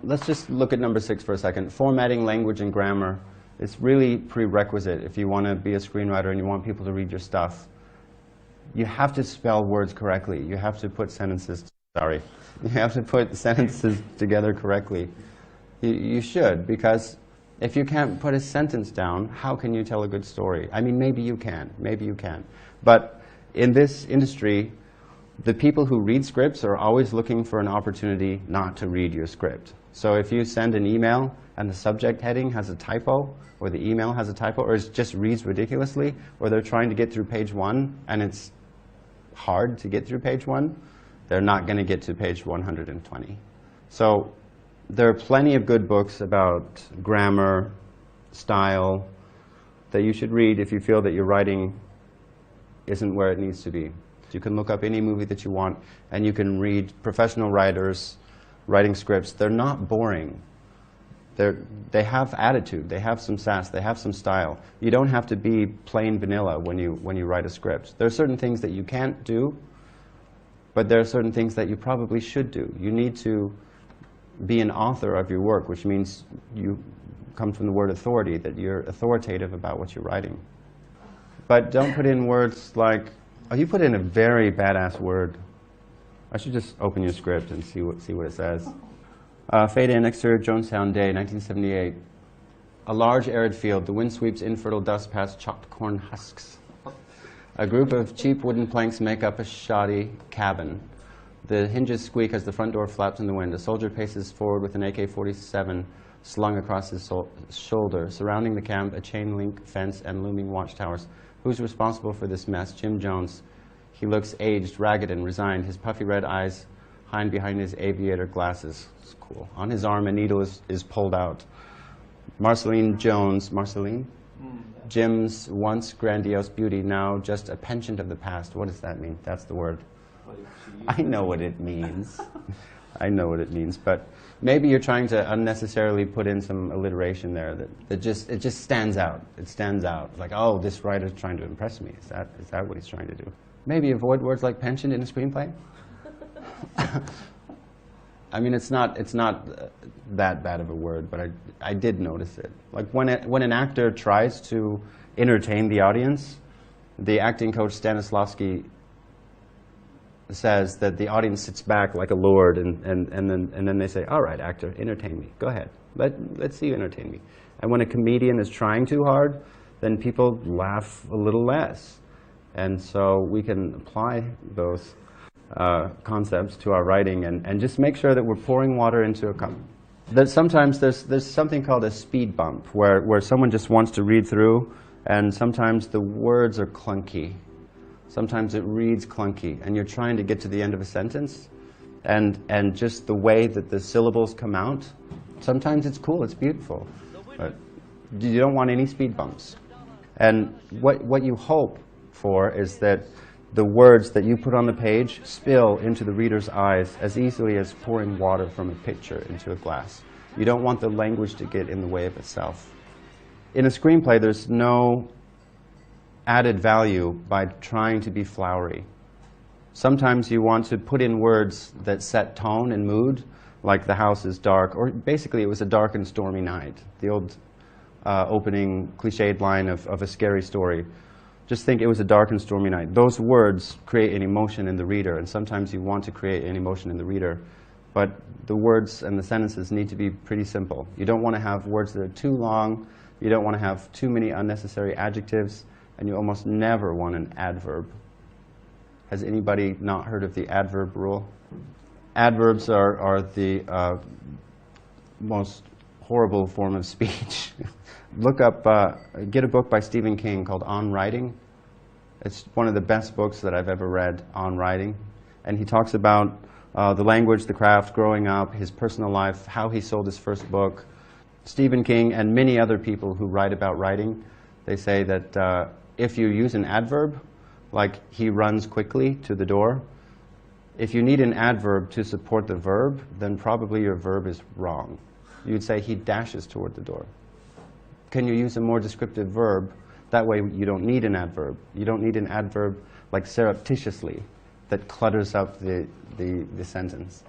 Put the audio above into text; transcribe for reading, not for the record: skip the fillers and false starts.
let's just look at number 6 for a second. Formatting, language, and grammar. It's really prerequisite if you want to be a screenwriter and you want people to read your stuff. You have to spell words correctly. You have to put sentences, you have to put sentences together correctly. You should, because if you can't put a sentence down, how can you tell a good story? I mean, maybe you can, But in this industry, the people who read scripts are always looking for an opportunity not to read your script. So if you send an email and the subject heading has a typo, or the email has a typo, or it just reads ridiculously, or they're trying to get through page 1 and it's hard to get through page 1, they're not going to get to page 120. So there are plenty of good books about grammar, style, that you should read if you feel that your writing isn't where it needs to be. You can look up any movie that you want, and you can read professional writers writing scripts. They're not boring. They have attitude, they have some sass, they have some style. You don't have to be plain vanilla when you write a script. There are certain things that you can't do, but there are certain things that you probably should do. You need to be an author of your work, which means you come from the word authority, that you're authoritative about what you're writing. But don't put in words like, oh, you put in a very badass word. I should just open your script and see what it says. Fade in, exterior, Jonestown Day, 1978. A large arid field. The wind sweeps infertile dust past chopped corn husks. A group of cheap wooden planks make up a shoddy cabin. The hinges squeak as the front door flaps in the wind. A soldier paces forward with an AK-47 slung across his shoulder. Surrounding the camp, a chain-link fence and looming watchtowers. Who's responsible for this mess? Jim Jones. He looks aged, ragged, and resigned. His puffy red eyes hide behind his aviator glasses. It's cool. On his arm, a needle is pulled out. Marceline Jones. Marceline? Jim's once grandiose beauty, now just a penchant of the past. What does that mean? That's the word. I know what it means. I know what it means, but maybe you're trying to unnecessarily put in some alliteration there it just stands out. It stands out. Like, oh, this writer's trying to impress me. Is that what he's trying to do? Maybe avoid words like penchant in a screenplay. I mean, it's not that bad of a word, but I did notice it. Like when an actor tries to entertain the audience, the acting coach Stanislavski says that the audience sits back like a lord, and then they say, all right, actor, entertain me. Go ahead. Let's see you entertain me. And when a comedian is trying too hard, then people laugh a little less. And so we can apply those concepts to our writing and just make sure that we're pouring water into a cup. Sometimes there's something called a speed bump, where someone just wants to read through, and sometimes the words are clunky. Sometimes it reads clunky, and you're trying to get to the end of a sentence, and just the way that the syllables come out, sometimes it's cool, it's beautiful, but you don't want any speed bumps. And what you hope for is that the words that you put on the page spill into the reader's eyes as easily as pouring water from a pitcher into a glass. You don't want the language to get in the way of itself. In a screenplay, there's no added value by trying to be flowery. Sometimes you want to put in words that set tone and mood, like the house is dark, or basically it was a dark and stormy night, the old opening cliched line of a scary story. Just think it was a dark and stormy night. Those words create an emotion in the reader, and sometimes you want to create an emotion in the reader, but the words and the sentences need to be pretty simple. You don't want to have words that are too long, you don't want to have too many unnecessary adjectives, and you almost never want an adverb. Has anybody not heard of the adverb rule? Adverbs are the most horrible form of speech. Look up, get a book by Stephen King called On Writing. It's one of the best books that I've ever read on writing. And he talks about the language, the craft, growing up, his personal life, how he sold his first book. Stephen King and many other people who write about writing, they say that if you use an adverb, like he runs quickly to the door, if you need an adverb to support the verb, then probably your verb is wrong. You'd say he dashes toward the door. Can you use a more descriptive verb? That way you don't need an adverb. You don't need an adverb like surreptitiously that clutters up the sentence.